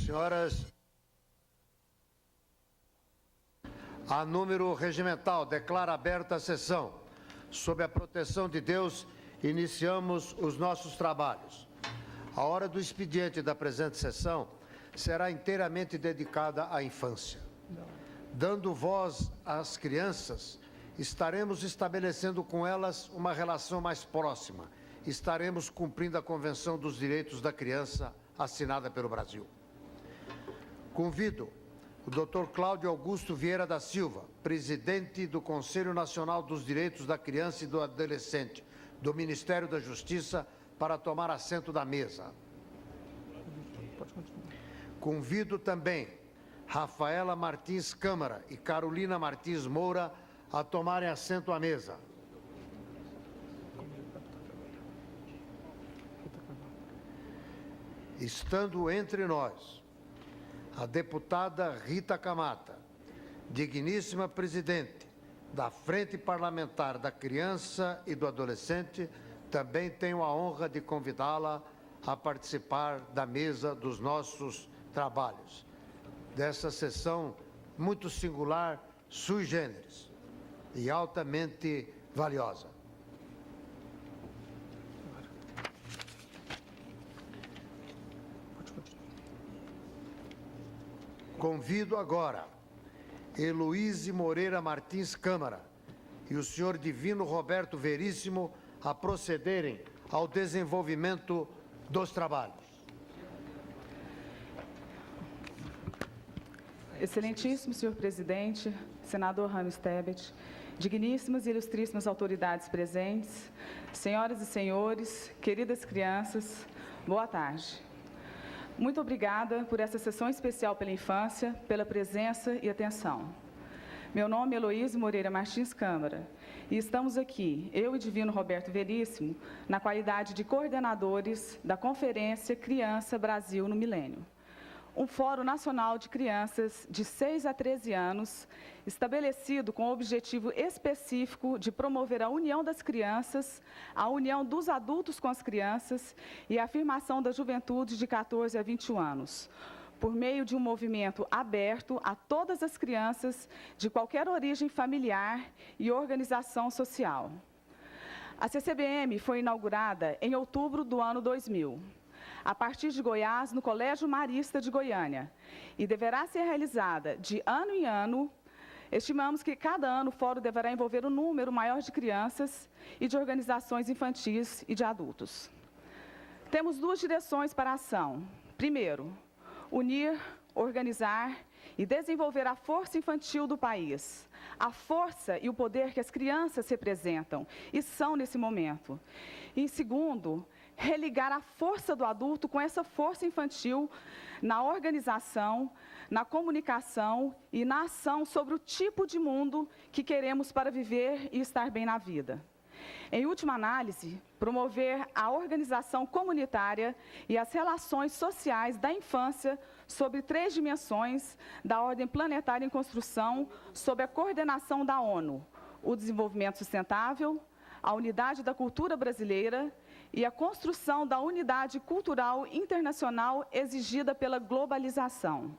Senhoras, a número regimental declara aberta a sessão. Sob a proteção de Deus, iniciamos os nossos trabalhos. A hora do expediente da presente sessão será inteiramente dedicada à infância. Dando voz às crianças, estaremos estabelecendo com elas uma relação mais próxima. Estaremos cumprindo a Convenção dos Direitos da Criança, assinada pelo Brasil. Convido o Dr. Cláudio Augusto Vieira da Silva, presidente do Conselho Nacional dos Direitos da Criança e do Adolescente, do Ministério da Justiça, para tomar assento da mesa. Convido também Rafaela Martins Câmara e Carolina Martins Moura a tomarem assento à mesa. Estando entre nós a deputada Rita Camata, digníssima presidente da Frente Parlamentar da Criança e do Adolescente, também tenho a honra de convidá-la a participar da mesa dos nossos trabalhos, dessa sessão muito singular, sui generis e altamente valiosa. Convido agora Heloíse Moreira Martins Câmara e o senhor Divino Roberto Veríssimo a procederem ao desenvolvimento dos trabalhos. Excelentíssimo senhor presidente, senador Ramos Tebet, digníssimas e ilustríssimas autoridades presentes, senhoras e senhores, queridas crianças, boa tarde. Muito obrigada por essa sessão especial pela infância, pela presença e atenção. Meu nome é Heloíse Moreira Martins Câmara e estamos aqui, eu e Divino Roberto Veríssimo, na qualidade de coordenadores da Conferência Criança Brasil no Milênio. Um Fórum Nacional de Crianças de 6 a 13 anos, estabelecido com o objetivo específico de promover a união das crianças, a união dos adultos com as crianças e a afirmação da juventude de 14 a 21 anos, por meio de um movimento aberto a todas as crianças de qualquer origem familiar e organização social. A CCBM foi inaugurada em outubro do ano 2000. A partir de Goiás, no Colégio Marista de Goiânia, e deverá ser realizada de ano em ano. Estimamos que cada ano o fórum deverá envolver um número maior de crianças e de organizações infantis e de adultos. Temos duas direções para a ação. Primeiro, unir, organizar e desenvolver a força infantil do país, a força e o poder que as crianças representam e são nesse momento. E segundo, religar a força do adulto com essa força infantil na organização, na comunicação e na ação sobre o tipo de mundo que queremos para viver e estar bem na vida. Em última análise, promover a organização comunitária e as relações sociais da infância sobre 3 dimensões da ordem planetária em construção, sob a coordenação da ONU, o desenvolvimento sustentável, a unidade da cultura brasileira e a construção da unidade cultural internacional exigida pela globalização.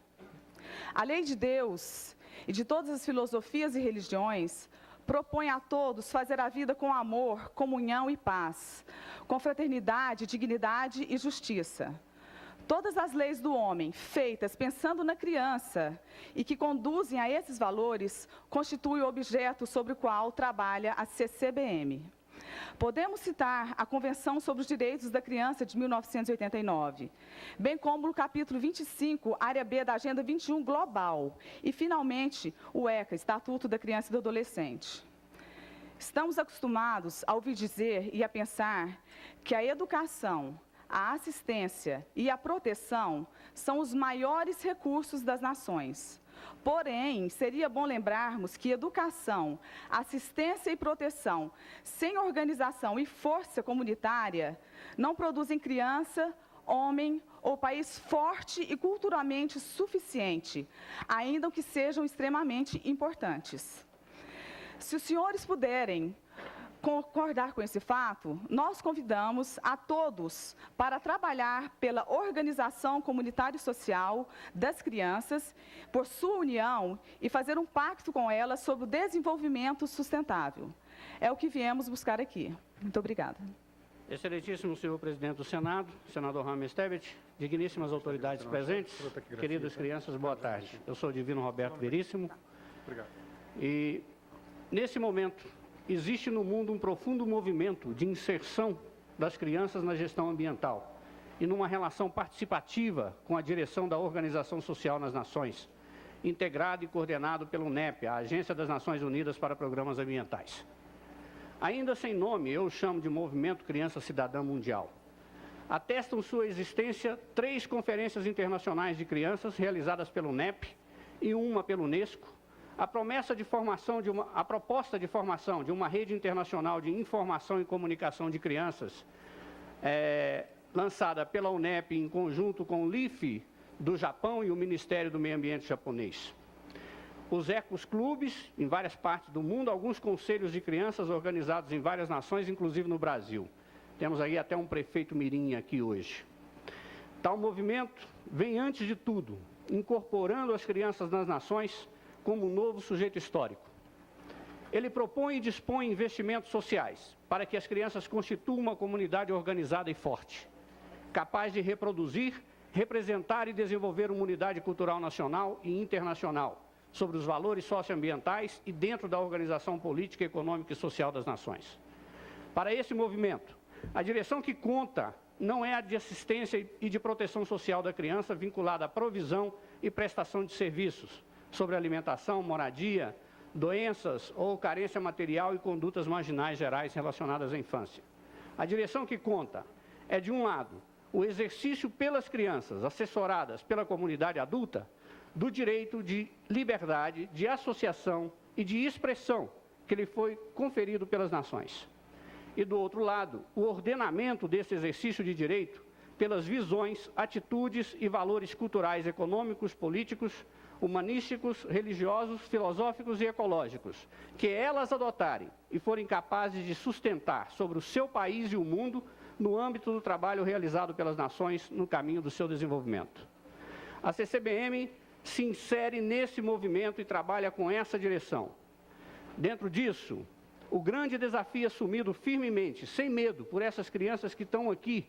A lei de Deus e de todas as filosofias e religiões propõe a todos fazer a vida com amor, comunhão e paz, com fraternidade, dignidade e justiça. Todas as leis do homem, feitas pensando na criança e que conduzem a esses valores, constituem o objeto sobre o qual trabalha a CCBM. Podemos citar a Convenção sobre os Direitos da Criança de 1989, bem como o capítulo 25, área B da Agenda 21 Global, e, finalmente, o ECA, Estatuto da Criança e do Adolescente. Estamos acostumados a ouvir dizer e a pensar que a educação, a assistência e a proteção são os maiores recursos das nações. Porém, seria bom lembrarmos que educação, assistência e proteção, sem organização e força comunitária, não produzem criança, homem ou país forte e culturalmente suficiente, ainda que sejam extremamente importantes. Se os senhores puderem concordar com esse fato, nós convidamos a todos para trabalhar pela organização comunitária e social das crianças, por sua união e fazer um pacto com elas sobre o desenvolvimento sustentável. É o que viemos buscar aqui. Muito obrigada. Excelentíssimo senhor presidente do Senado, senador Rames Tebet, digníssimas autoridades presentes, queridas crianças, boa tarde. Eu sou o divino Roberto Veríssimo. Obrigado. E, nesse momento, existe no mundo um profundo movimento de inserção das crianças na gestão ambiental e numa relação participativa com a direção da Organização Social nas Nações, integrado e coordenado pelo UNEP, a Agência das Nações Unidas para Programas Ambientais. Ainda sem nome, eu o chamo de Movimento Criança Cidadã Mundial. Atestam sua existência 3 conferências internacionais de crianças realizadas pelo UNEP e uma pelo Unesco, a proposta de formação de uma rede internacional de informação e comunicação de crianças, lançada pela UNEP em conjunto com o LIFE do Japão e o Ministério do Meio Ambiente japonês. Os ecoclubes, em várias partes do mundo, alguns conselhos de crianças organizados em várias nações, inclusive no Brasil. Temos aí até um prefeito mirim aqui hoje. Tal movimento vem, antes de tudo, incorporando as crianças nas nações como um novo sujeito histórico. Ele propõe e dispõe investimentos sociais para que as crianças constituam uma comunidade organizada e forte, capaz de reproduzir, representar e desenvolver uma unidade cultural nacional e internacional sobre os valores socioambientais e dentro da organização política, econômica e social das nações. Para esse movimento, a direção que conta não é a de assistência e de proteção social da criança vinculada à provisão e prestação de serviços sobre alimentação, moradia, doenças ou carência material e condutas marginais gerais relacionadas à infância. A direção que conta é, de um lado, o exercício pelas crianças assessoradas pela comunidade adulta do direito de liberdade, de associação e de expressão que lhe foi conferido pelas nações. E, do outro lado, o ordenamento desse exercício de direito pelas visões, atitudes e valores culturais, econômicos, políticos, humanísticos, religiosos, filosóficos e ecológicos, que elas adotarem e forem capazes de sustentar sobre o seu país e o mundo no âmbito do trabalho realizado pelas nações no caminho do seu desenvolvimento. A CCBM se insere nesse movimento e trabalha com essa direção. Dentro disso, o grande desafio assumido firmemente, sem medo, por essas crianças que estão aqui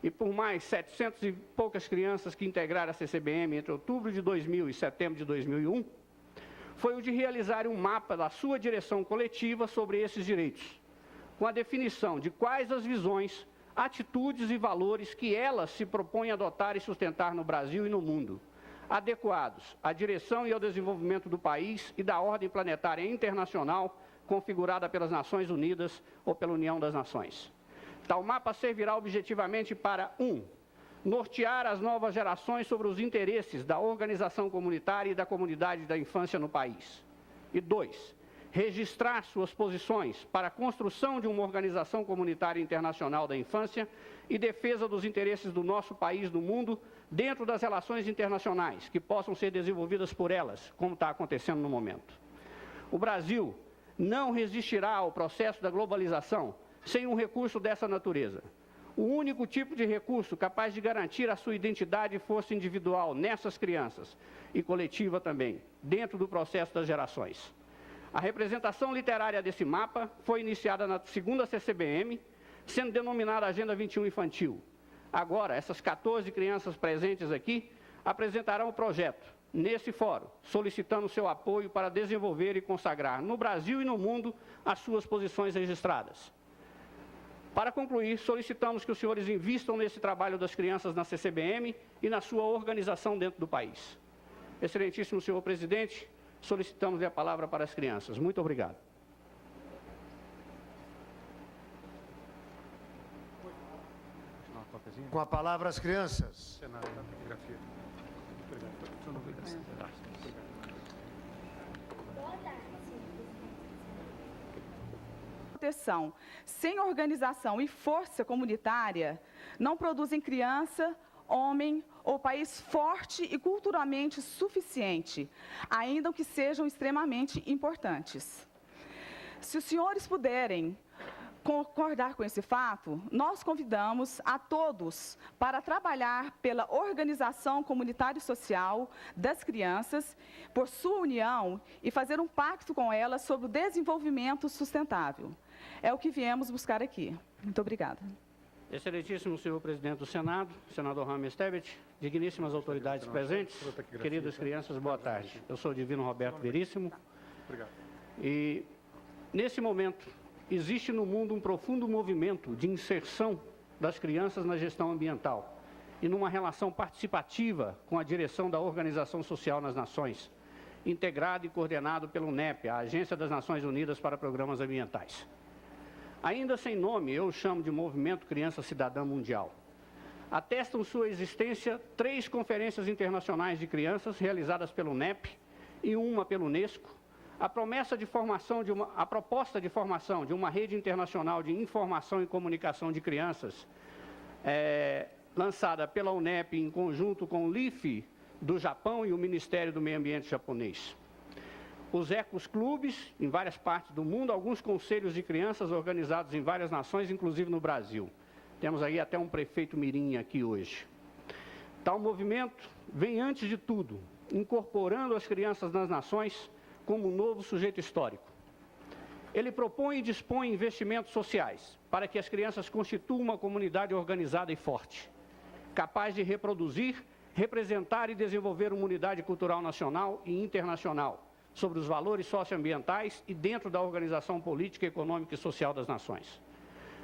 e por mais 700 e poucas crianças que integraram a CCBM entre outubro de 2000 e setembro de 2001, foi o de realizar um mapa da sua direção coletiva sobre esses direitos, com a definição de quais as visões, atitudes e valores que elas se propõem a adotar e sustentar no Brasil e no mundo, adequados à direção e ao desenvolvimento do país e da ordem planetária internacional configurada pelas Nações Unidas ou pela União das Nações. Tal mapa servirá objetivamente para 1. Nortear as novas gerações sobre os interesses da organização comunitária e da comunidade da infância no país. E 2. Registrar suas posições para a construção de uma organização comunitária internacional da infância e defesa dos interesses do nosso país no mundo dentro das relações internacionais que possam ser desenvolvidas por elas, como está acontecendo no momento. O Brasil não resistirá ao processo da globalização sem um recurso dessa natureza. O único tipo de recurso capaz de garantir a sua identidade e força individual nessas crianças, e coletiva também, dentro do processo das gerações. A representação literária desse mapa foi iniciada na segunda CCBM, sendo denominada Agenda 21 Infantil. Agora, essas 14 crianças presentes aqui apresentarão o projeto nesse fórum, solicitando seu apoio para desenvolver e consagrar no Brasil e no mundo as suas posições registradas. Para concluir, solicitamos que os senhores invistam nesse trabalho das crianças na CCBM e na sua organização dentro do país. Excelentíssimo senhor presidente, solicitamos a palavra para as crianças. Muito obrigado. Com a palavra as crianças. Senado, da taquigrafia. Proteção sem organização e força comunitária não produzem criança, homem ou país forte e culturalmente suficiente, ainda que sejam extremamente importantes. Se os senhores puderem concordar com esse fato, nós convidamos a todos para trabalhar pela organização comunitária e social das crianças, por sua união e fazer um pacto com elas sobre o desenvolvimento sustentável. É o que viemos buscar aqui. Muito obrigada. Excelentíssimo senhor presidente do Senado, senador Rames Tebet, digníssimas autoridades presentes, queridas crianças, boa tarde. Eu sou o divino Roberto Veríssimo. Obrigado. E, nesse momento, existe no mundo um profundo movimento de inserção das crianças na gestão ambiental e numa relação participativa com a direção da Organização Social nas Nações, integrado e coordenado pelo UNEP, a Agência das Nações Unidas para Programas Ambientais. Ainda sem nome, eu o chamo de Movimento Criança Cidadã Mundial. Atestam sua existência 3 conferências internacionais de crianças realizadas pelo UNEP e uma pelo Unesco, a proposta de formação de uma rede internacional de informação e comunicação de crianças, lançada pela UNEP em conjunto com o LIFE do Japão e o Ministério do Meio Ambiente japonês. Os ecos-clubes, em várias partes do mundo, alguns conselhos de crianças organizados em várias nações, inclusive no Brasil. Temos aí até um prefeito mirim aqui hoje. Tal movimento vem, antes de tudo, incorporando as crianças nas nações como um novo sujeito histórico. Ele propõe e dispõe investimentos sociais para que as crianças constituam uma comunidade organizada e forte, capaz de reproduzir, representar e desenvolver uma unidade cultural nacional e internacional sobre os valores socioambientais e dentro da organização política, econômica e social das nações.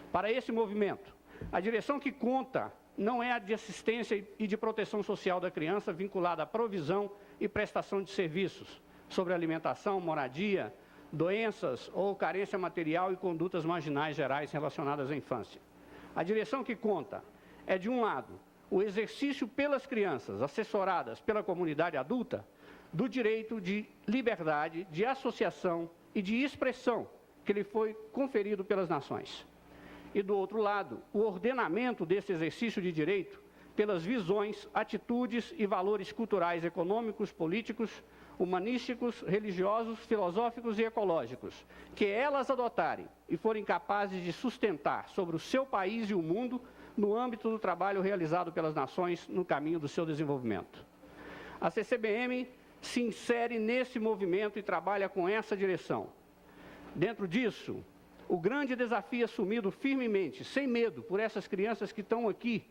Para esse movimento, a direção que conta não é a de assistência e de proteção social da criança vinculada à provisão e prestação de serviços sobre alimentação, moradia, doenças ou carência material e condutas marginais gerais relacionadas à infância. A direção que conta é, de um lado, o exercício pelas crianças assessoradas pela comunidade adulta do direito de liberdade, de associação e de expressão que lhe foi conferido pelas nações. E, do outro lado, o ordenamento desse exercício de direito pelas visões, atitudes e valores culturais, econômicos, políticos, humanísticos, religiosos, filosóficos e ecológicos, que elas adotarem e forem capazes de sustentar sobre o seu país e o mundo no âmbito do trabalho realizado pelas nações no caminho do seu desenvolvimento. A CCBM se insere nesse movimento e trabalha com essa direção. Dentro disso, o grande desafio assumido firmemente, sem medo, por essas crianças que estão aqui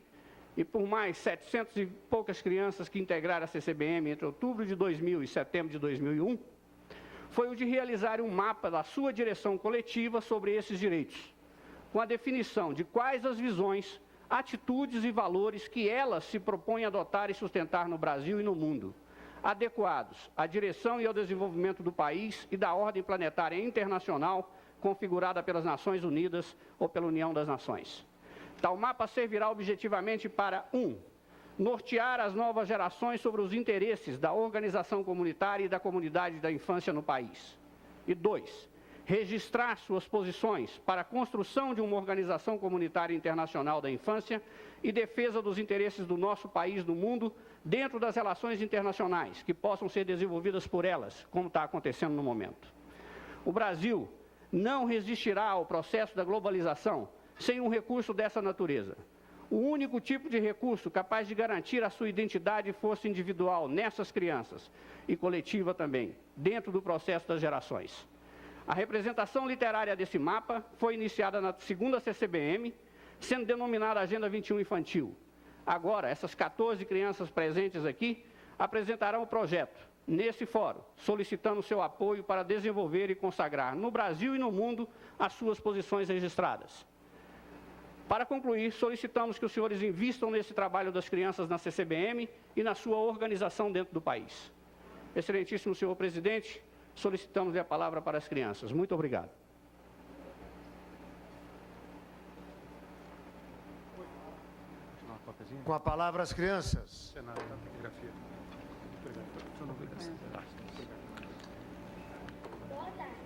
e por mais 700 e poucas crianças que integraram a CCBM entre outubro de 2000 e setembro de 2001, foi o de realizar um mapa da sua direção coletiva sobre esses direitos, com a definição de quais as visões, atitudes e valores que elas se propõem a adotar e sustentar no Brasil e no mundo, adequados à direção e ao desenvolvimento do país e da ordem planetária internacional configurada pelas Nações Unidas ou pela União das Nações. Tal mapa servirá objetivamente para 1. Nortear as novas gerações sobre os interesses da organização comunitária e da comunidade da infância no país. E 2. Registrar suas posições para a construção de uma organização comunitária internacional da infância e defesa dos interesses do nosso país no mundo dentro das relações internacionais que possam ser desenvolvidas por elas, como está acontecendo no momento. O Brasil não resistirá ao processo da globalização sem um recurso dessa natureza. O único tipo de recurso capaz de garantir a sua identidade e força individual nessas crianças, e coletiva também, dentro do processo das gerações. A representação literária desse mapa foi iniciada na 2ª CCBM, sendo denominada Agenda 21 Infantil. Agora, essas 14 crianças presentes aqui apresentarão o projeto nesse fórum, solicitando seu apoio para desenvolver e consagrar no Brasil e no mundo as suas posições registradas. Para concluir, solicitamos que os senhores invistam nesse trabalho das crianças na CCBM e na sua organização dentro do país. Excelentíssimo senhor presidente, solicitamos a palavra para as crianças. Muito obrigado. Com a palavra as crianças. Senado, da taquigrafia. Obrigado. Boa tarde,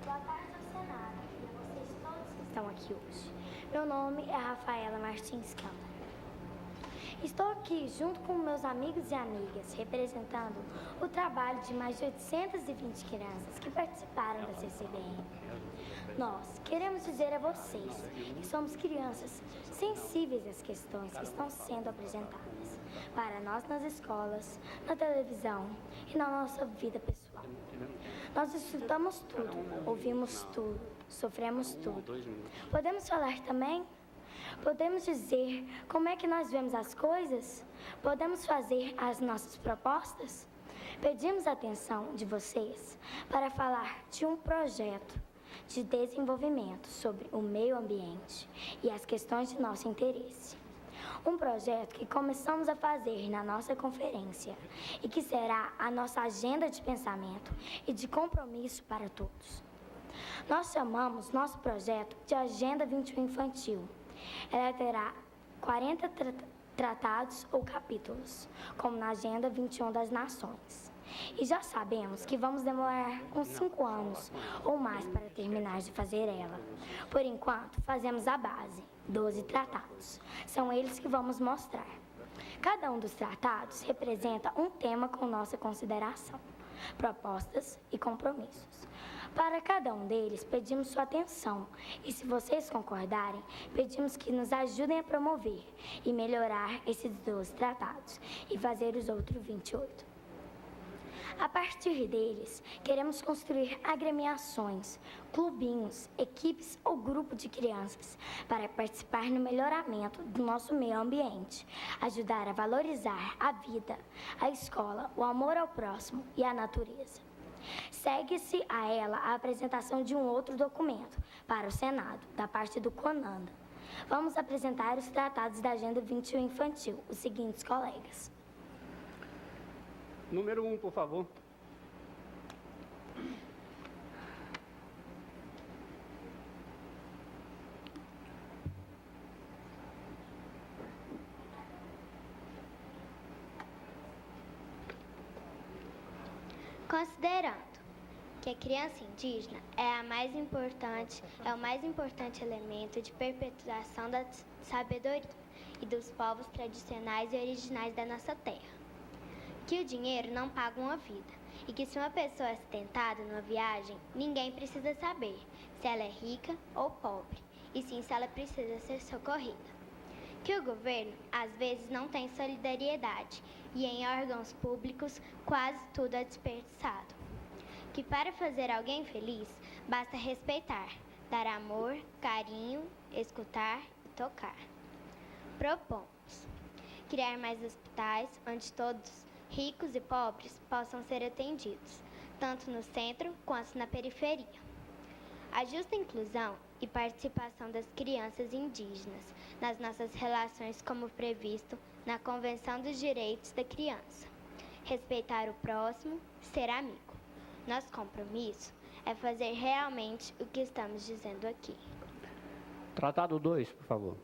Boa tarde ao Senado e a vocês todos que estão aqui hoje. Meu nome é Rafaela Martins Kelder. Estou aqui junto com meus amigos e amigas, representando o trabalho de mais de 820 crianças que participaram da CCBM. Nós queremos dizer a vocês que somos crianças sensíveis às questões que estão sendo apresentadas para nós nas escolas, na televisão e na nossa vida pessoal. Nós estudamos tudo, ouvimos tudo, sofremos tudo. Podemos falar também? Podemos dizer como é que nós vemos as coisas? Podemos fazer as nossas propostas? Pedimos a atenção de vocês para falar de um projeto de desenvolvimento sobre o meio ambiente e as questões de nosso interesse. Um projeto que começamos a fazer na nossa conferência e que será a nossa agenda de pensamento e de compromisso para todos. Nós chamamos nosso projeto de Agenda 21 Infantil. Ela terá 40 tratados ou capítulos, como na Agenda 21 das Nações. E já sabemos que vamos demorar uns 5 anos ou mais para terminar de fazer ela. Por enquanto, fazemos a base, 12 tratados. São eles que vamos mostrar. Cada um dos tratados representa um tema com nossa consideração, propostas e compromissos. Para cada um deles, pedimos sua atenção e, se vocês concordarem, pedimos que nos ajudem a promover e melhorar esses 12 tratados e fazer os outros 28. A partir deles, queremos construir agremiações, clubinhos, equipes ou grupo de crianças para participar no melhoramento do nosso meio ambiente, ajudar a valorizar a vida, a escola, o amor ao próximo e a natureza. Segue-se a ela a apresentação de um outro documento para o Senado, da parte do CONANDA. Vamos apresentar os tratados da Agenda 21 Infantil, os seguintes colegas. Número 1, por favor. Considerando que a criança indígena é o mais importante elemento de perpetuação da sabedoria e dos povos tradicionais e originais da nossa terra. Que o dinheiro não paga uma vida e que se uma pessoa é acidentada numa viagem, ninguém precisa saber se ela é rica ou pobre, e sim se ela precisa ser socorrida. Que o governo, às vezes, não tem solidariedade e em órgãos públicos quase tudo é desperdiçado. Que para fazer alguém feliz, basta respeitar, dar amor, carinho, escutar e tocar. Propomos criar mais hospitais onde todos, ricos e pobres, possam ser atendidos, tanto no centro quanto na periferia. A justa inclusão e participação das crianças indígenas nas nossas relações como previsto na Convenção dos Direitos da Criança. Respeitar o próximo, ser amigo. Nosso compromisso é fazer realmente o que estamos dizendo aqui. Tratado 2, por favor.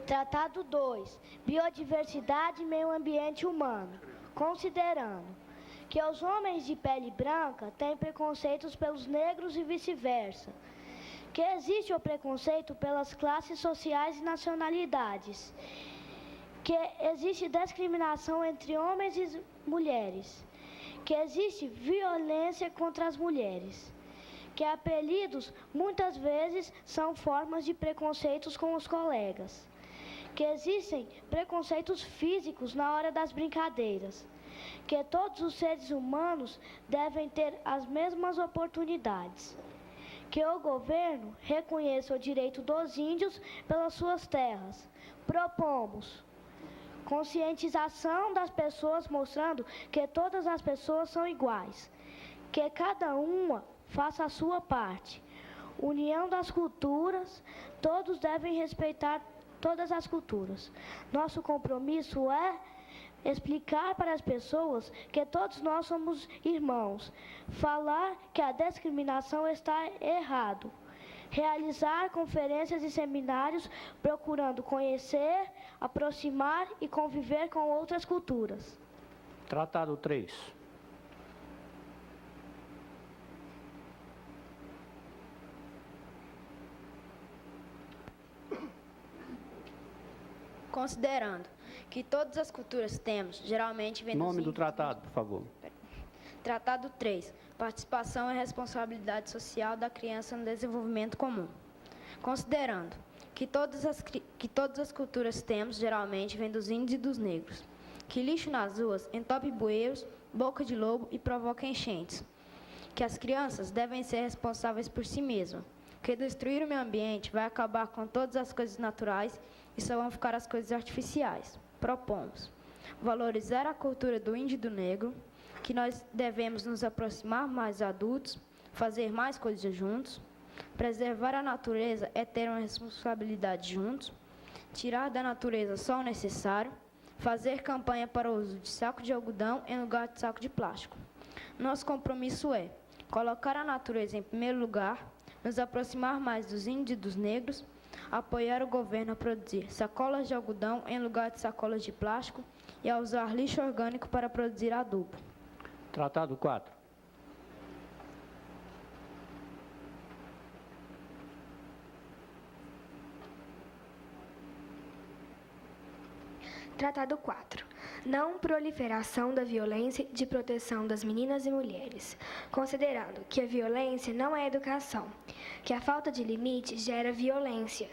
Tratado 2. Biodiversidade e meio ambiente humano. Considerando que os homens de pele branca têm preconceitos pelos negros e vice-versa. Que existe o preconceito pelas classes sociais e nacionalidades. Que existe discriminação entre homens e mulheres. Que existe violência contra as mulheres. Que apelidos muitas vezes são formas de preconceitos com os colegas. Que existem preconceitos físicos na hora das brincadeiras. Que todos os seres humanos devem ter as mesmas oportunidades. Que o governo reconheça o direito dos índios pelas suas terras. Propomos conscientização das pessoas mostrando que todas as pessoas são iguais. Que cada uma faça a sua parte. União das culturas, todos devem respeitar todas as culturas. Nosso compromisso é explicar para as pessoas que todos nós somos irmãos. Falar que a discriminação está errado. Realizar conferências e seminários procurando conhecer, aproximar e conviver com outras culturas. Tratado 3. considerando que todas as culturas temos, geralmente vem dos Nome do índios. tratado, por favor. Tratado 3. Participação e responsabilidade social da criança no desenvolvimento comum. Considerando que todas as culturas temos, geralmente vem dos índios e dos negros. Que lixo nas ruas entope bueiros, boca de lobo e provoca enchentes. Que as crianças devem ser responsáveis por si mesmas. Que destruir o meio ambiente vai acabar com todas as coisas naturais e só vão ficar as coisas artificiais. Propomos valorizar a cultura do índio e do negro, que nós devemos nos aproximar mais adultos, fazer mais coisas juntos. Preservar a natureza é ter uma responsabilidade juntos. Tirar da natureza só o necessário. Fazer campanha para o uso de saco de algodão em lugar de saco de plástico. Nosso compromisso é colocar a natureza em primeiro lugar, nos aproximar mais dos índios e dos negros, apoiar o governo a produzir sacolas de algodão em lugar de sacolas de plástico e a usar lixo orgânico para produzir adubo. Tratado 4. Tratado 4. Não proliferação da violência e de proteção das meninas e mulheres, considerando que a violência não é educação, que a falta de limite gera violência,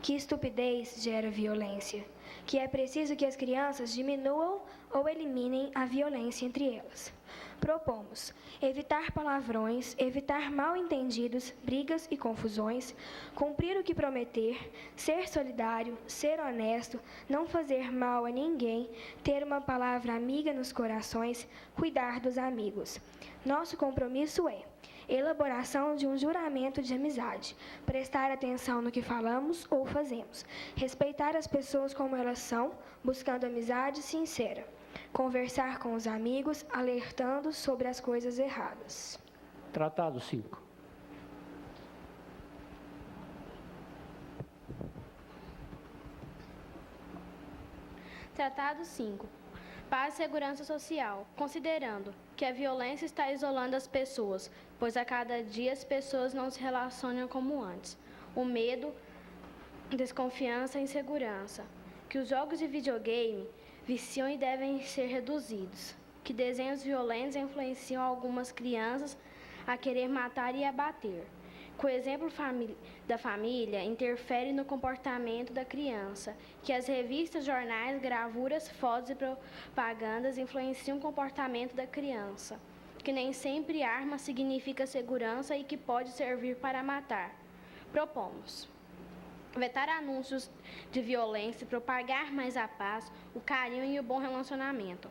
que estupidez gera violência, que é preciso que as crianças diminuam ou eliminem a violência entre elas. Propomos evitar palavrões, evitar mal-entendidos, brigas e confusões, cumprir o que prometer, ser solidário, ser honesto, não fazer mal a ninguém, ter uma palavra amiga nos corações, cuidar dos amigos. Nosso compromisso é elaboração de um juramento de amizade, prestar atenção no que falamos ou fazemos, respeitar as pessoas como elas são, buscando amizade sincera. Conversar com os amigos, alertando sobre as coisas erradas. Tratado 5. Tratado 5. Paz e segurança social, considerando que a violência está isolando as pessoas, pois a cada dia as pessoas não se relacionam como antes. O medo, desconfiança e insegurança. Que os jogos de videogame viciam e devem ser reduzidos. Que desenhos violentos influenciam algumas crianças a querer matar e abater. Que o exemplo da família interfere no comportamento da criança. Que as revistas, jornais, gravuras, fotos e propagandas influenciam o comportamento da criança. Que nem sempre arma significa segurança e que pode servir para matar. Propomos vetar anúncios de violência, propagar mais a paz, o carinho e o bom relacionamento.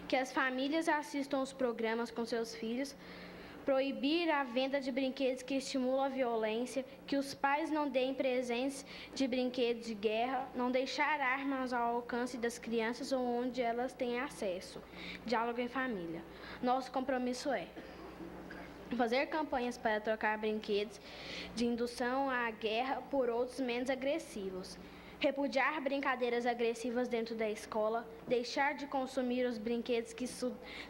Que as famílias assistam os programas com seus filhos, proibir a venda de brinquedos que estimulam a violência, que os pais não deem presentes de brinquedos de guerra, não deixar armas ao alcance das crianças ou onde elas têm acesso. Diálogo em família. Nosso compromisso é fazer campanhas para trocar brinquedos de indução à guerra por outros menos agressivos. Repudiar brincadeiras agressivas dentro da escola. Deixar de consumir os brinquedos que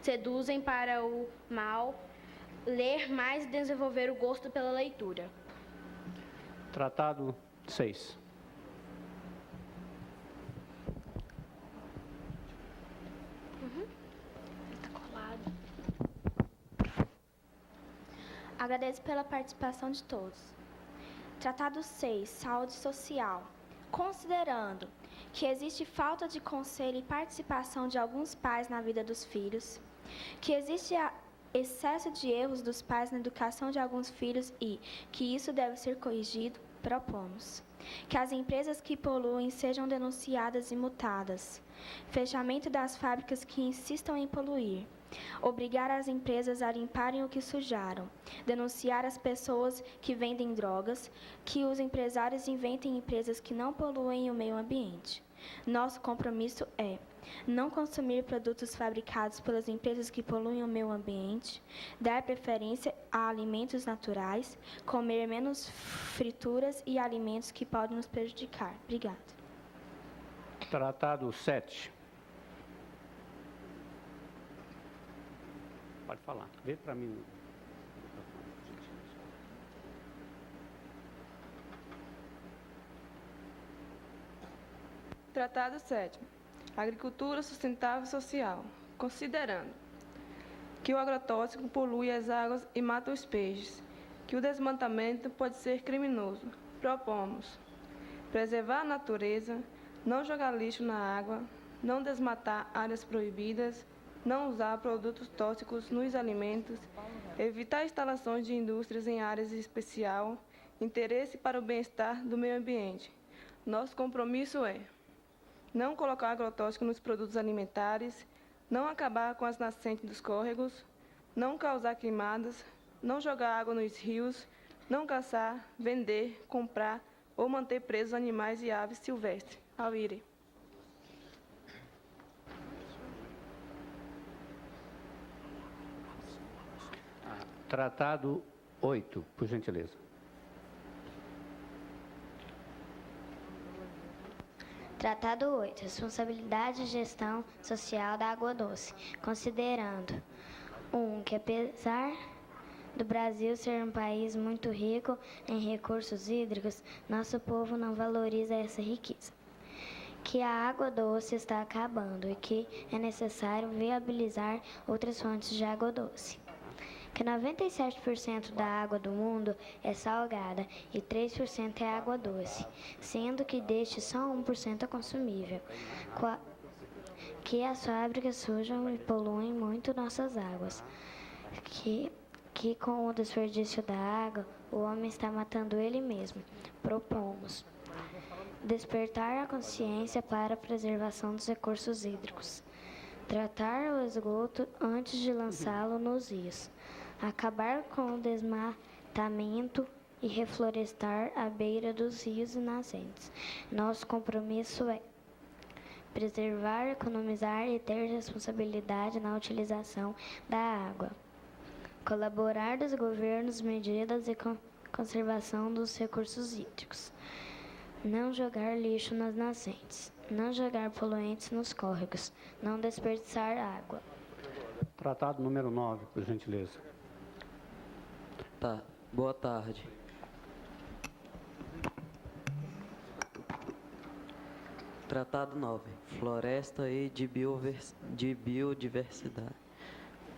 seduzem para o mal. Ler mais e desenvolver o gosto pela leitura. Tratado 6. Agradeço pela participação de todos. Tratado 6. Saúde social. Considerando que existe falta de conselho e participação de alguns pais na vida dos filhos, que existe excesso de erros dos pais na educação de alguns filhos e que isso deve ser corrigido, propomos que as empresas que poluem sejam denunciadas e multadas, fechamento das fábricas que insistam em poluir, obrigar as empresas a limparem o que sujaram, denunciar as pessoas que vendem drogas, que os empresários inventem empresas que não poluem o meio ambiente. Nosso compromisso é não consumir produtos fabricados pelas empresas que poluem o meio ambiente, dar preferência a alimentos naturais, comer menos frituras e alimentos que podem nos prejudicar. Obrigada. Tratado 7. Pode falar. Vê para mim. Tratado 7º. Agricultura sustentável e social. Considerando que o agrotóxico polui as águas e mata os peixes, que o desmatamento pode ser criminoso, propomos preservar a natureza, não jogar lixo na água, não desmatar áreas proibidas, não usar produtos tóxicos nos alimentos, evitar instalações de indústrias em áreas de especial interesse para o bem-estar do meio ambiente. Nosso compromisso é não colocar agrotóxico nos produtos alimentares, não acabar com as nascentes dos córregos, não causar queimadas, não jogar água nos rios, não caçar, vender, comprar ou manter presos animais e aves silvestres. Auire. Tratado 8, por gentileza. Tratado 8. Responsabilidade e gestão social da água doce. Considerando 1. Que apesar do Brasil ser um país muito rico em recursos hídricos, nosso povo não valoriza essa riqueza. Que a água doce está acabando e que é necessário viabilizar outras fontes de água doce. Que 97% da água do mundo é salgada e 3% é água doce, sendo que deste só 1% é consumível. Que as fábricas sujam e poluem muito nossas águas. Que com o desperdício da água, o homem está matando ele mesmo. Propomos despertar a consciência para a preservação dos recursos hídricos. Tratar o esgoto antes de lançá-lo nos rios. Acabar com o desmatamento e reflorestar à beira dos rios e nascentes. Nosso compromisso é preservar, economizar e ter responsabilidade na utilização da água. Colaborar dos governos medidas de conservação dos recursos hídricos. Não jogar lixo nas nascentes. Não jogar poluentes nos córregos. Não desperdiçar água. Tratado número 9, por gentileza. Tá. Boa tarde. Tratado 9. Floresta e de biodiversidade.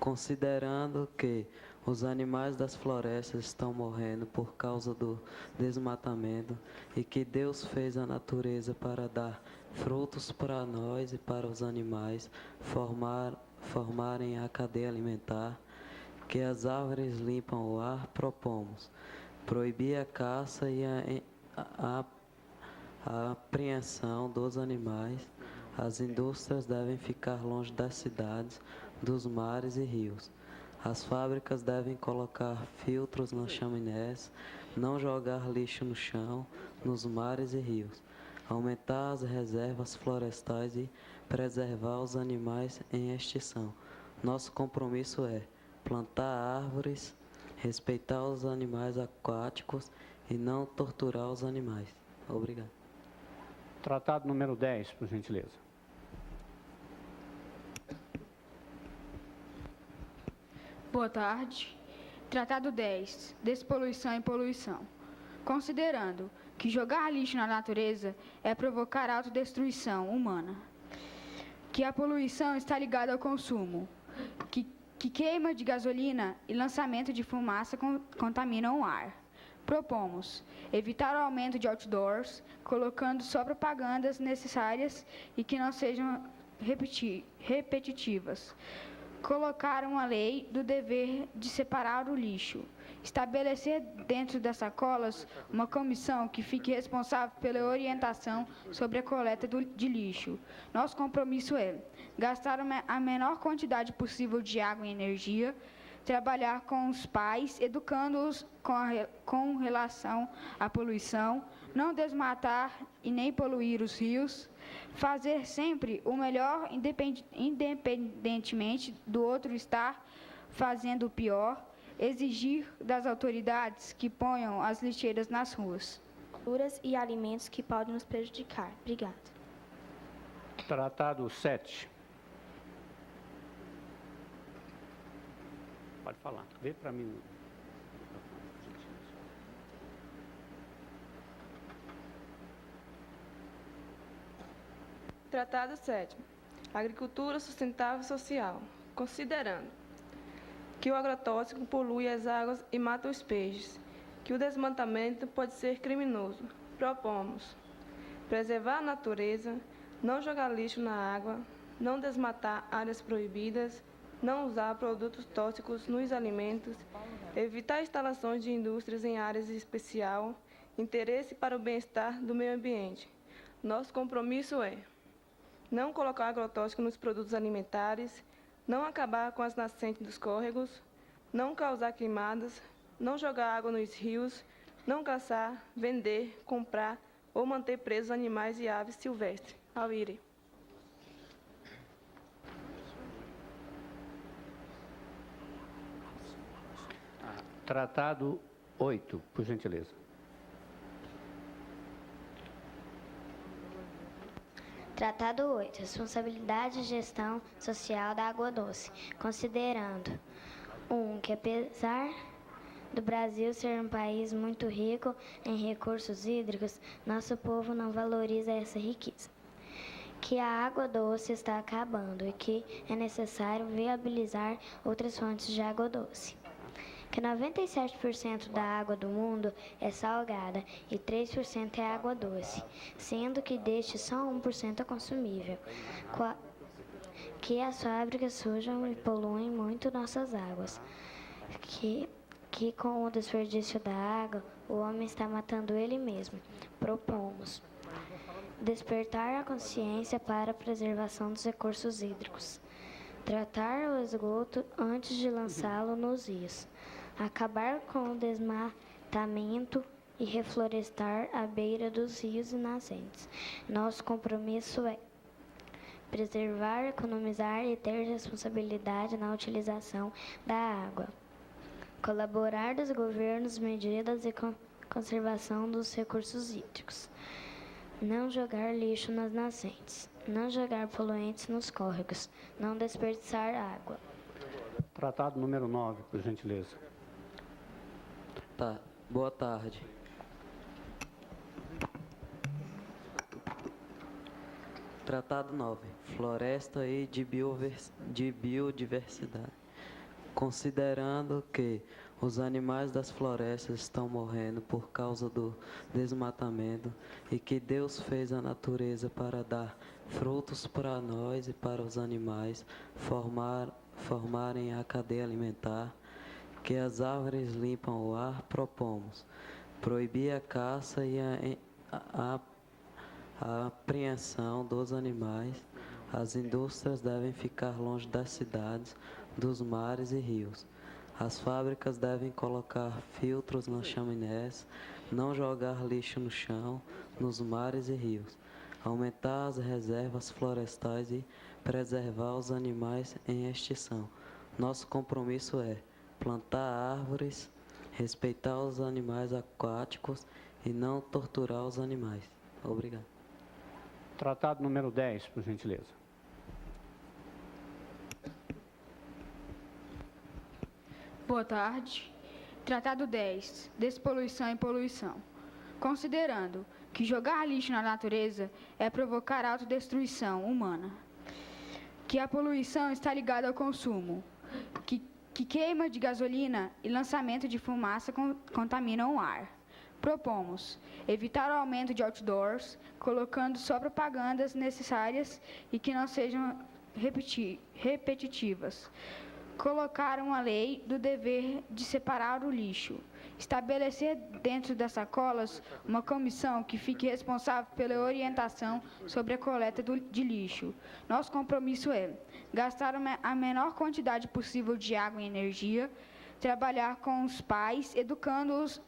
Considerando que os animais das florestas estão morrendo por causa do desmatamento e que Deus fez a natureza para dar frutos para nós e para os animais, formarem a cadeia alimentar, que as árvores limpam o ar, propomos proibir a caça e a apreensão dos animais. As indústrias devem ficar longe das cidades, dos mares e rios. As fábricas devem colocar filtros nas chaminés, não jogar lixo no chão, nos mares e rios. Aumentar as reservas florestais e preservar os animais em extinção. Nosso compromisso é plantar árvores, respeitar os animais aquáticos e não torturar os animais. Obrigado. Tratado número 10, por gentileza. Boa tarde. Tratado 10. Despoluição e poluição. Considerando que jogar lixo na natureza é provocar autodestruição humana, que a poluição está ligada ao consumo, que queima de gasolina e lançamento de fumaça contaminam o ar. Propomos evitar o aumento de outdoors, colocando só propagandas necessárias e que não sejam repetitivas. Colocar uma lei do dever de separar o lixo. Estabelecer dentro das sacolas uma comissão que fique responsável pela orientação sobre a coleta de lixo. Nosso compromisso é gastar a menor quantidade possível de água e energia, trabalhar com os pais, educando-os com relação à poluição, não desmatar e nem poluir os rios, fazer sempre o melhor independentemente do outro estar fazendo o pior, exigir das autoridades que ponham as lixeiras nas ruas. Culturas e alimentos que podem nos prejudicar. Obrigada. Tratado 7. Pode falar. Vê para mim. Tratado 7º. Agricultura sustentável e social. Considerando que o agrotóxico polui as águas e mata os peixes, que o desmatamento pode ser criminoso, propomos preservar a natureza, não jogar lixo na água, não desmatar áreas proibidas, não usar produtos tóxicos nos alimentos, evitar instalações de indústrias em áreas de especial interesse para o bem-estar do meio ambiente. Nosso compromisso é não colocar agrotóxico nos produtos alimentares, não acabar com as nascentes dos córregos, não causar queimadas, não jogar água nos rios, não caçar, vender, comprar ou manter presos animais e aves silvestres. Auire. Tratado 8, por gentileza. Tratado 8. Responsabilidade e gestão social da água doce. Considerando 1. Que apesar do Brasil ser um país muito rico em recursos hídricos, nosso povo não valoriza essa riqueza. Que a água doce está acabando e que é necessário viabilizar outras fontes de água doce. Que 97% da água do mundo é salgada e 3% é água doce, sendo que deste só 1% é consumível. Que as fábricas sujam e poluem muito nossas águas. Que com o desperdício da água, o homem está matando ele mesmo. Propomos despertar a consciência para a preservação dos recursos hídricos. Tratar o esgoto antes de lançá-lo nos rios. Acabar com o desmatamento e reflorestar à beira dos rios e nascentes. Nosso compromisso é preservar, economizar e ter responsabilidade na utilização da água. Colaborar dos governos medidas de conservação dos recursos hídricos. Não jogar lixo nas nascentes. Não jogar poluentes nos córregos. Não desperdiçar água. Tratado número 9, por gentileza. Tá. Boa tarde. Tratado 9. Floresta e de biodiversidade. Considerando que os animais das florestas estão morrendo por causa do desmatamento e que Deus fez a natureza para dar frutos para nós e para os animais, formarem a cadeia alimentar, que as árvores limpam o ar, propomos proibir a caça e a apreensão dos animais. As indústrias devem ficar longe das cidades, dos mares e rios. As fábricas devem colocar filtros nas chaminés, não jogar lixo no chão, nos mares e rios. Aumentar as reservas florestais e preservar os animais em extinção. Nosso compromisso é plantar árvores, respeitar os animais aquáticos e não torturar os animais. Obrigado. Tratado número 10, por gentileza. Boa tarde. Tratado 10. Despoluição e poluição. Considerando que jogar lixo na natureza é provocar autodestruição humana. Que a poluição está ligada ao consumo. Que queima de gasolina e lançamento de fumaça contaminam o ar. Propomos evitar o aumento de outdoors, colocando só propagandas necessárias e que não sejam repetitivas. Colocar uma lei do dever de separar o lixo. Estabelecer dentro das sacolas uma comissão que fique responsável pela orientação sobre a coleta de lixo. Nosso compromisso é gastar a menor quantidade possível de água e energia, trabalhar com os pais, educando-os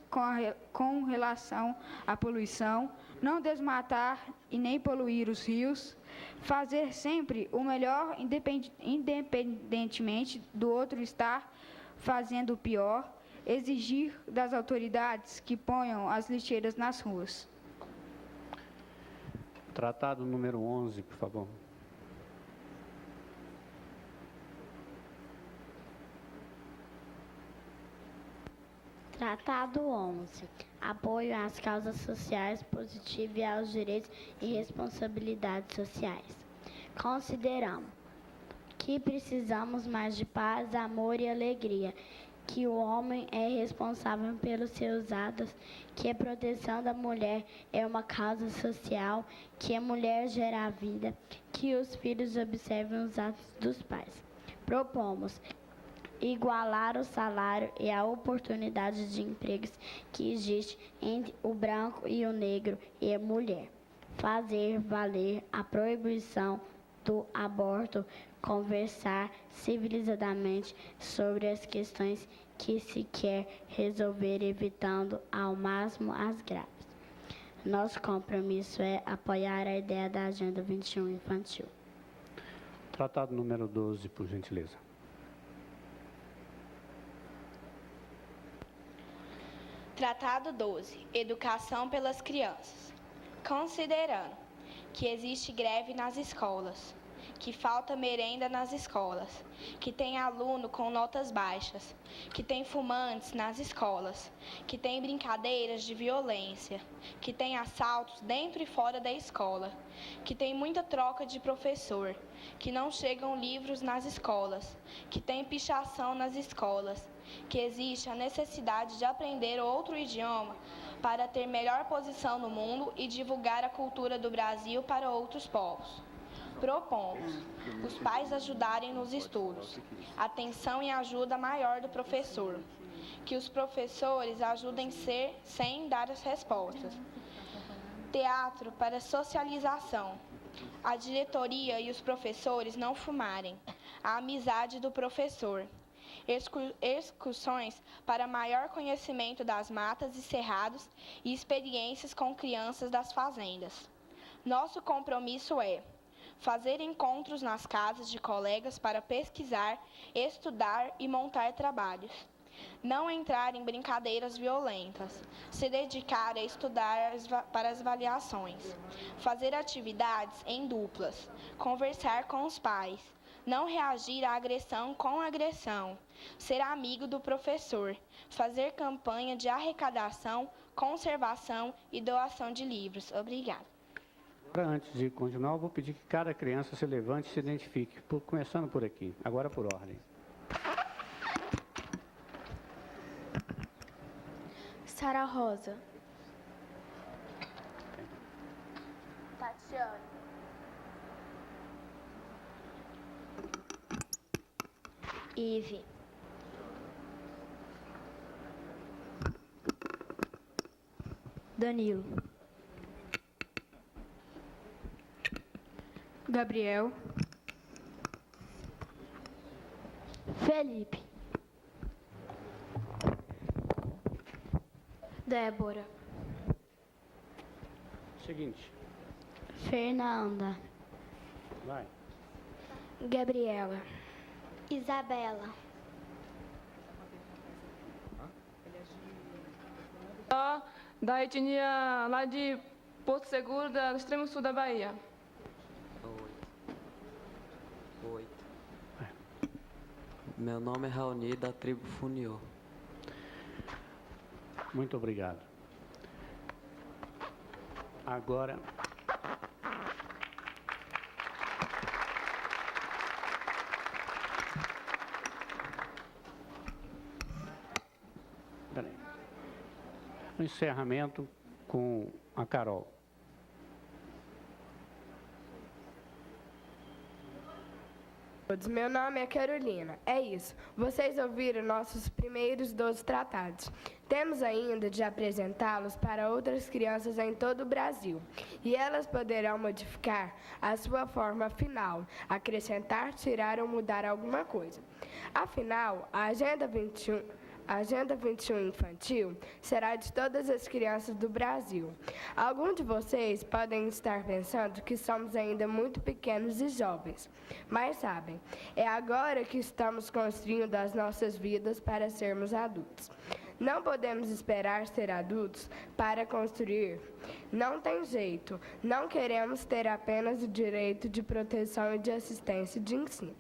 com relação à poluição, não desmatar e nem poluir os rios, fazer sempre o melhor independentemente do outro estar fazendo o pior, exigir das autoridades que ponham as lixeiras nas ruas. Tratado número 11, por favor. Tratado 11. Apoio às causas sociais, positivo e aos direitos e responsabilidades sociais. Consideramos que precisamos mais de paz, amor e alegria, que o homem é responsável pelos seus atos, que a proteção da mulher é uma causa social, que a mulher gera a vida, que os filhos observem os atos dos pais. Propomos igualar o salário e a oportunidade de empregos que existe entre o branco e o negro e a mulher. Fazer valer a proibição do aborto, conversar civilizadamente sobre as questões que se quer resolver, evitando ao máximo as graves. Nosso compromisso é apoiar a ideia da Agenda 21 infantil. Tratado número 12, por gentileza. Tratado 12. Educação pelas crianças. Considerando que existe greve nas escolas, que falta merenda nas escolas, que tem aluno com notas baixas, que tem fumantes nas escolas, que tem brincadeiras de violência, que tem assaltos dentro e fora da escola, que tem muita troca de professor, que não chegam livros nas escolas, que tem pichação nas escolas, que existe a necessidade de aprender outro idioma para ter melhor posição no mundo e divulgar a cultura do Brasil para outros povos. Propomos os pais ajudarem nos estudos, atenção e ajuda maior do professor, que os professores ajudem sem dar as respostas. Teatro para socialização, a diretoria e os professores não fumarem, a amizade do professor. Excursões para maior conhecimento das matas e cerrados e experiências com crianças das fazendas. Nosso compromisso é fazer encontros nas casas de colegas para pesquisar, estudar e montar trabalhos. Não entrar em brincadeiras violentas. Se dedicar a estudar para as avaliações. Fazer atividades em duplas. Conversar com os pais. Não reagir à agressão com agressão. Ser amigo do professor. Fazer campanha de arrecadação, conservação e doação de livros. Obrigada. Agora, antes de continuar, eu vou pedir que cada criança se levante e se identifique, começando por aqui, agora por ordem. Sara Rosa. Tatiana. Ive. Danilo. Gabriel. Felipe. Débora. Seguinte. Fernanda. Vai. Gabriela. Isabela. Da etnia lá de Porto Seguro, do extremo sul da Bahia. 8. Meu nome é Raoni, da tribo Funiô. Muito obrigado. Agora, o encerramento com a Carol. Meu nome é Carolina. É isso. Vocês ouviram nossos primeiros 12 tratados. Temos ainda de apresentá-los para outras crianças em todo o Brasil. E elas poderão modificar a sua forma final, acrescentar, tirar ou mudar alguma coisa. Afinal, a Agenda 21 infantil será de todas as crianças do Brasil. Alguns de vocês podem estar pensando que somos ainda muito pequenos e jovens, mas sabem, é agora que estamos construindo as nossas vidas para sermos adultos. Não podemos esperar ser adultos para construir. Não tem jeito. Não queremos ter apenas o direito de proteção e de assistência de ensino.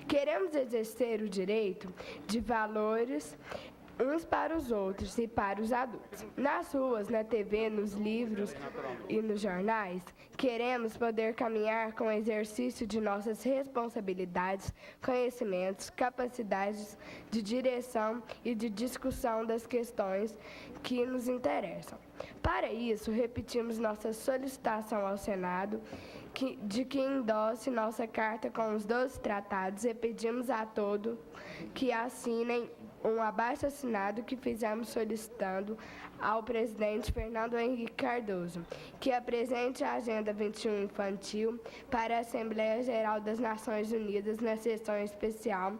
Queremos exercer o direito de valores uns para os outros e para os adultos. Nas ruas, na TV, nos livros e nos jornais, queremos poder caminhar com o exercício de nossas responsabilidades, conhecimentos, capacidades de direção e de discussão das questões que nos interessam. Para isso, repetimos nossa solicitação ao Senado de que endosse nossa carta com os 12 tratados e pedimos a todos que assinem um abaixo-assinado que fizemos solicitando ao presidente Fernando Henrique Cardoso, que apresente a Agenda 21 Infantil para a Assembleia Geral das Nações Unidas na sessão especial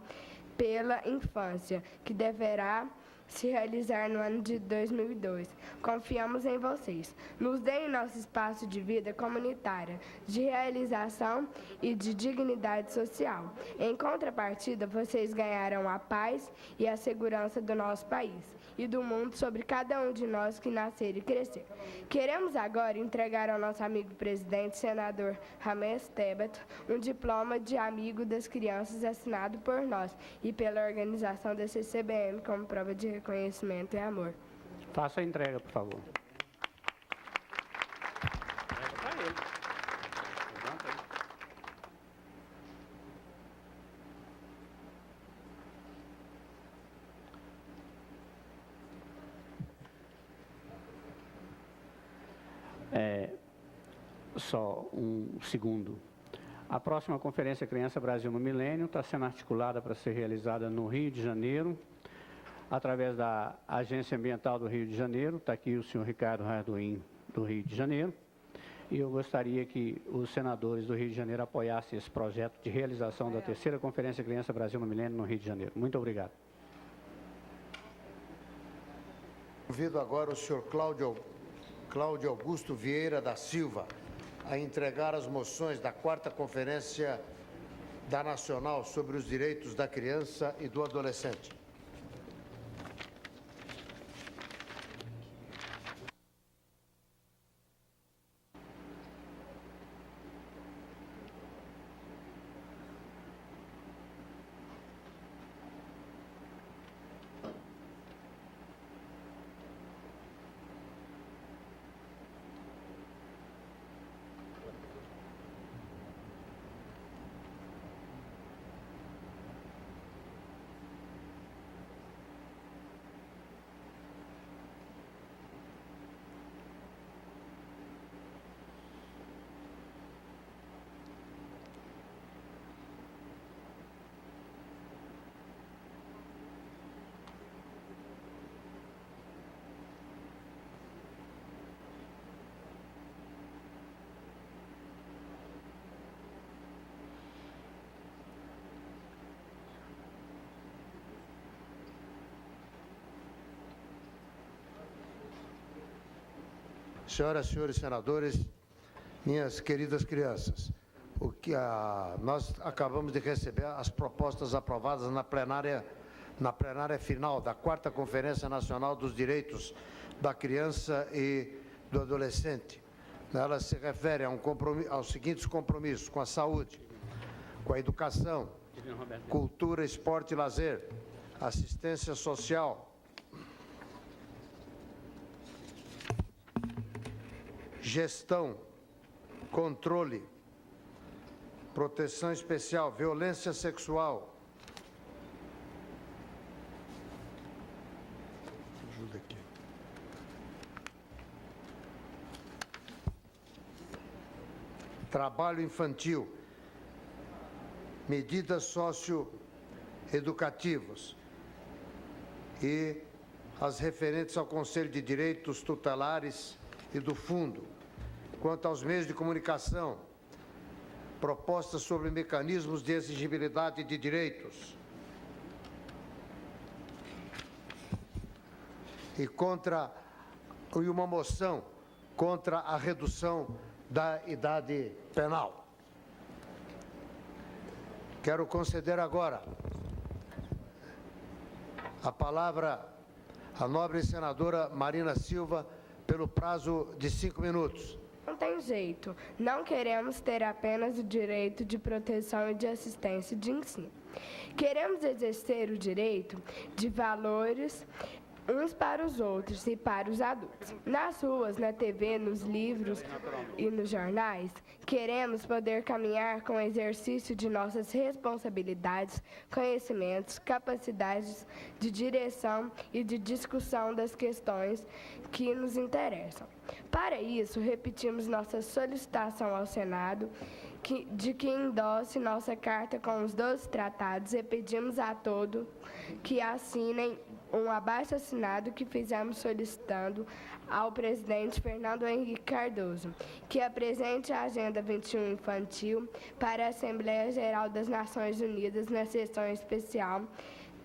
pela infância, que deverá se realizar no ano de 2002. Confiamos em vocês. Nos deem nosso espaço de vida comunitária, de realização e de dignidade social. Em contrapartida, vocês ganharão a paz e a segurança do nosso país e do mundo sobre cada um de nós que nascer e crescer. Queremos agora entregar ao nosso amigo presidente, senador Rames Tebet, um diploma de amigo das crianças assinado por nós e pela organização da CCBM como prova de reconhecimento e amor. Faça a entrega, por favor. Só um segundo. A próxima Conferência Criança Brasil no Milênio está sendo articulada para ser realizada no Rio de Janeiro, através da Agência Ambiental do Rio de Janeiro. Está aqui o senhor Ricardo Arduin, do Rio de Janeiro. E eu gostaria que os senadores do Rio de Janeiro apoiassem esse projeto de realização da terceira Conferência Criança Brasil no Milênio no Rio de Janeiro. Muito obrigado. Convido agora o senhor Cláudio Augusto Vieira da Silva a entregar as moções da 4ª Conferência da Nacional sobre os Direitos da Criança e do Adolescente. Senhoras e senhores senadores, minhas queridas crianças, nós acabamos de receber as propostas aprovadas na plenária final da 4ª Conferência Nacional dos Direitos da Criança e do Adolescente. Elas se referem aos seguintes compromissos: com a saúde, com a educação, cultura, esporte e lazer, assistência social, gestão, controle, proteção especial, violência sexual. Ajuda aqui. Trabalho infantil, medidas socioeducativas e as referentes ao Conselho de Direitos Tutelares e do Fundo. Quanto aos meios de comunicação, propostas sobre mecanismos de exigibilidade de direitos e uma moção contra a redução da idade penal. Quero conceder agora a palavra à nobre senadora Marina Silva pelo prazo de 5 minutos. Não tem jeito. Não queremos ter apenas o direito de proteção e de assistência de ensino. Queremos exercer o direito de valores uns para os outros e para os adultos. Nas ruas, na TV, nos livros e nos jornais, queremos poder caminhar com o exercício de nossas responsabilidades, conhecimentos, capacidades de direção e de discussão das questões que nos interessam. Para isso, repetimos nossa solicitação ao Senado de que endosse nossa carta com os 12 tratados e pedimos a todos que assinem um abaixo-assinado que fizemos solicitando ao presidente Fernando Henrique Cardoso, que apresente a Agenda 21 Infantil para a Assembleia Geral das Nações Unidas na sessão especial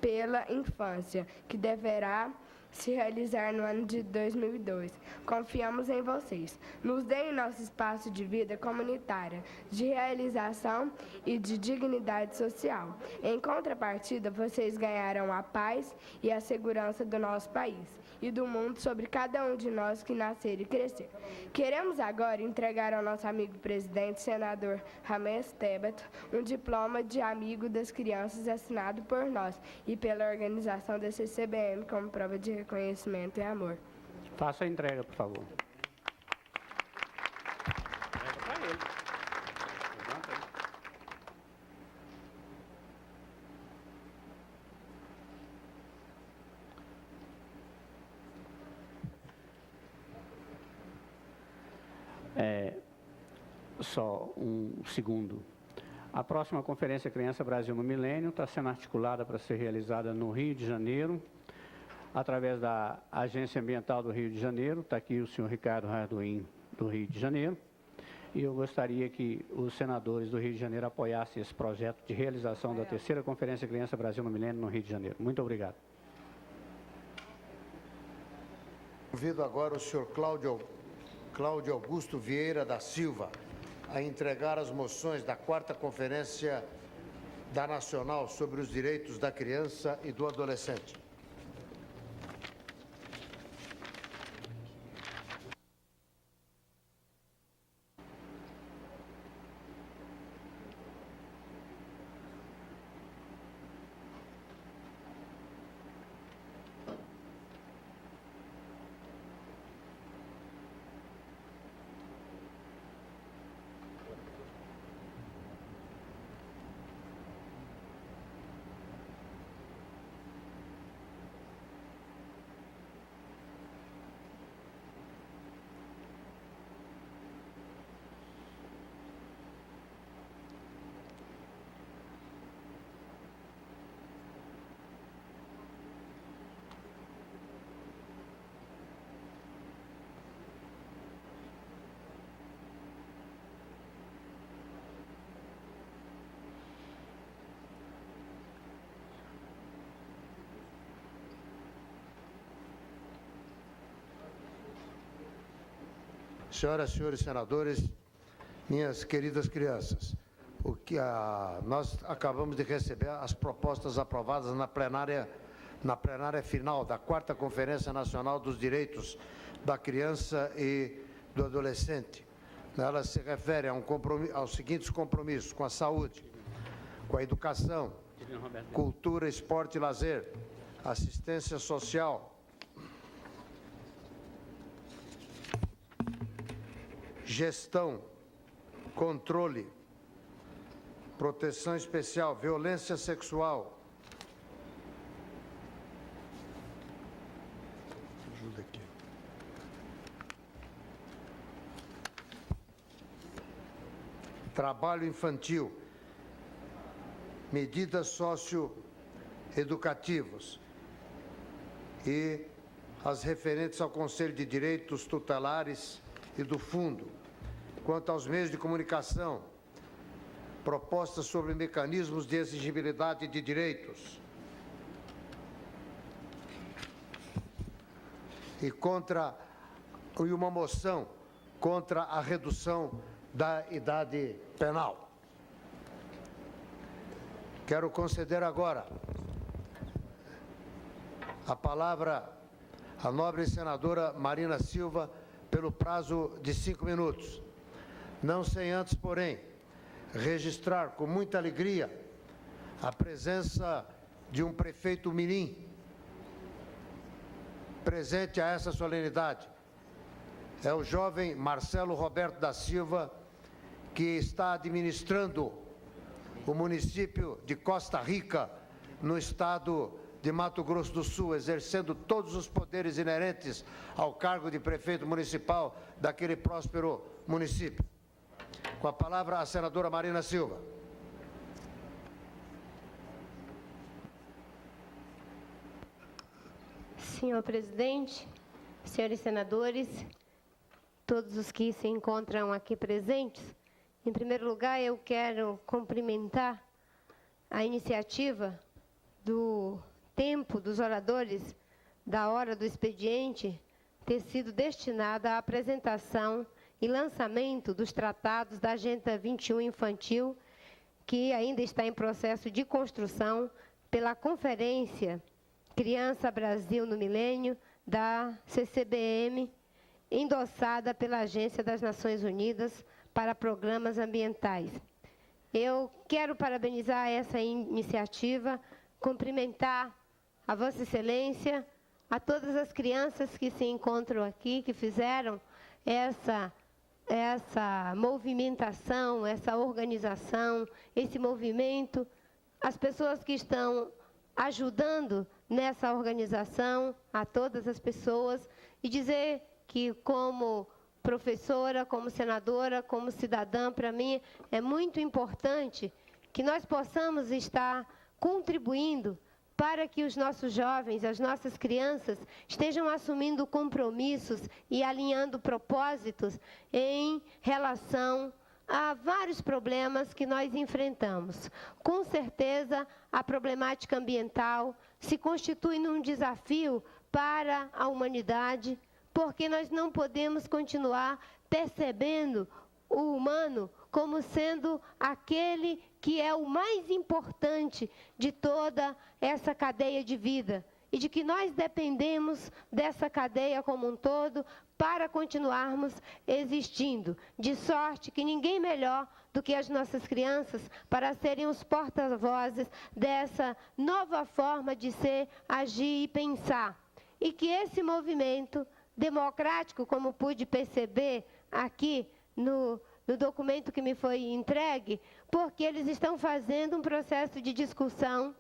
pela infância, que deverá se realizar no ano de 2002. Confiamos em vocês. Nos deem nosso espaço de vida comunitária, de realização e de dignidade social. Em contrapartida, vocês ganharão a paz e a segurança do nosso país e do mundo sobre cada um de nós que nascer e crescer. Queremos agora entregar ao nosso amigo presidente, senador Rames Tebet, um diploma de amigo das crianças assinado por nós e pela organização da CCBM como prova de reconhecimento e amor. Faça a entrega, por favor. Entrega para ele. Levanta aí. Só um segundo. A próxima Conferência Criança Brasil no Milênio está sendo articulada para ser realizada no Rio de Janeiro, através da Agência Ambiental do Rio de Janeiro. Está aqui o senhor Ricardo Arduin, do Rio de Janeiro. E eu gostaria que os senadores do Rio de Janeiro apoiassem esse projeto de realização da terceira Conferência Criança Brasil no Milênio no Rio de Janeiro. Muito obrigado. Convido agora o senhor Cláudio Augusto Vieira da Silva a entregar as moções da 4ª Conferência da Nacional sobre os Direitos da Criança e do Adolescente. Senhoras e senhores senadores, minhas queridas crianças, nós acabamos de receber as propostas aprovadas na plenária final da 4ª Conferência Nacional dos Direitos da Criança e do Adolescente. Elas se referem aos seguintes compromissos: com a saúde, com a educação, cultura, esporte e lazer, assistência social, gestão, controle, proteção especial, violência sexual. Ajuda aqui. Trabalho infantil, medidas socioeducativas e as referentes ao Conselho de Direitos Tutelares e do Fundo. Quanto aos meios de comunicação, propostas sobre mecanismos de exigibilidade de direitos e uma moção contra a redução da idade penal. Quero conceder agora a palavra à nobre senadora Marina Silva pelo prazo de 5 minutos. Não sem antes, porém, registrar com muita alegria a presença de um prefeito mirim presente a essa solenidade. É o jovem Marcelo Roberto da Silva, que está administrando o município de Costa Rica, no estado de Mato Grosso do Sul, exercendo todos os poderes inerentes ao cargo de prefeito municipal daquele próspero município. Com a palavra, a senadora Marina Silva. Senhor presidente, senhores senadores, todos os que se encontram aqui presentes, em primeiro lugar, eu quero cumprimentar a iniciativa do tempo dos oradores da hora do expediente ter sido destinada à apresentação e lançamento dos tratados da Agenda 21 Infantil, que ainda está em processo de construção pela Conferência Criança Brasil no Milênio, da CCBM, endossada pela Agência das Nações Unidas para Programas Ambientais. Eu quero parabenizar essa iniciativa, cumprimentar a Vossa Excelência, a todas as crianças que se encontram aqui, que fizeram essa movimentação, essa organização, esse movimento, as pessoas que estão ajudando nessa organização, a todas as pessoas, e dizer que, como professora, como senadora, como cidadã, para mim é muito importante que nós possamos estar contribuindo para que os nossos jovens, as nossas crianças, estejam assumindo compromissos e alinhando propósitos em relação a vários problemas que nós enfrentamos. Com certeza, a problemática ambiental se constitui num desafio para a humanidade, porque nós não podemos continuar percebendo o humano como sendo aquele que é o mais importante de toda essa cadeia de vida, e de que nós dependemos dessa cadeia como um todo para continuarmos existindo, de sorte que ninguém melhor do que as nossas crianças para serem os porta-vozes dessa nova forma de ser, agir e pensar. E que esse movimento democrático, como pude perceber aqui no documento que me foi entregue, porque eles estão fazendo um processo de discussão.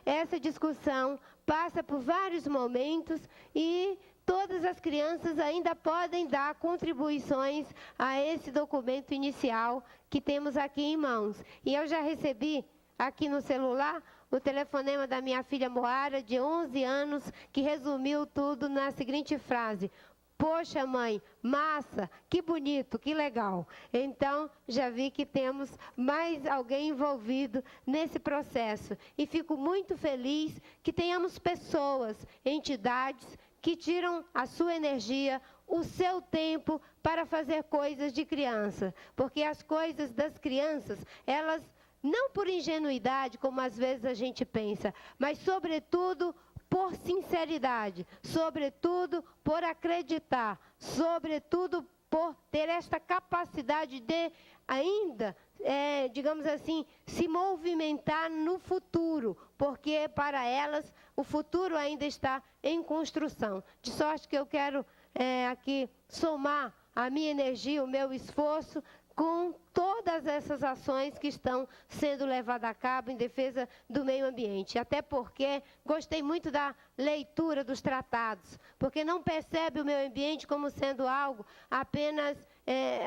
Essa discussão passa por vários momentos e todas as crianças ainda podem dar contribuições a esse documento inicial que temos aqui em mãos. E eu já recebi aqui no celular o telefonema da minha filha Moara, de 11 anos, que resumiu tudo na seguinte frase: poxa, mãe, massa, que bonito, que legal. Então, já vi que temos mais alguém envolvido nesse processo. E fico muito feliz que tenhamos pessoas, entidades, que tiram a sua energia, o seu tempo para fazer coisas de criança. Porque as coisas das crianças, elas, não por ingenuidade, como às vezes a gente pensa, mas, sobretudo, por sinceridade, sobretudo por acreditar, sobretudo por ter esta capacidade de ainda, digamos assim, se movimentar no futuro, porque para elas o futuro ainda está em construção. De sorte que eu quero aqui somar a minha energia, o meu esforço, com todas essas ações que estão sendo levadas a cabo em defesa do meio ambiente. Até porque gostei muito da leitura dos tratados, porque não percebe o meio ambiente como sendo algo apenas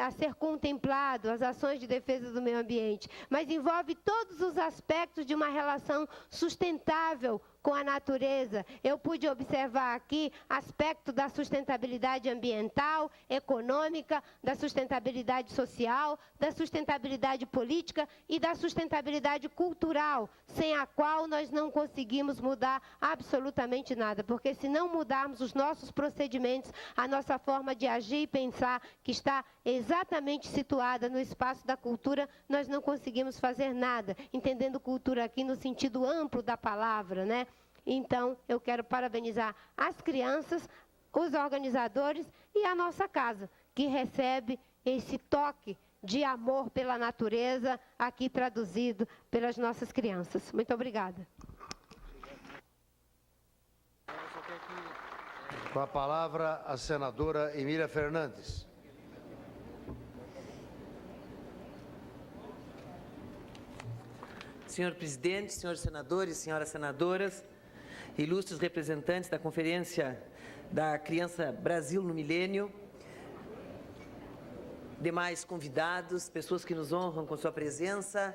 a ser contemplado, as ações de defesa do meio ambiente, mas envolve todos os aspectos de uma relação sustentável com a natureza. Eu pude observar aqui aspecto da sustentabilidade ambiental, econômica, da sustentabilidade social, da sustentabilidade política e da sustentabilidade cultural, sem a qual nós não conseguimos mudar absolutamente nada, porque se não mudarmos os nossos procedimentos, a nossa forma de agir e pensar, que está exatamente situada no espaço da cultura, nós não conseguimos fazer nada, entendendo cultura aqui no sentido amplo da palavra, né? Então, eu quero parabenizar as crianças, os organizadores e a nossa casa, que recebe esse toque de amor pela natureza, aqui traduzido pelas nossas crianças. Muito obrigada. Com a palavra, a senadora Emília Fernandes. Senhor presidente, senhores senadores, senhoras senadoras, ilustres representantes da Conferência da Criança Brasil no Milênio, demais convidados, pessoas que nos honram com sua presença,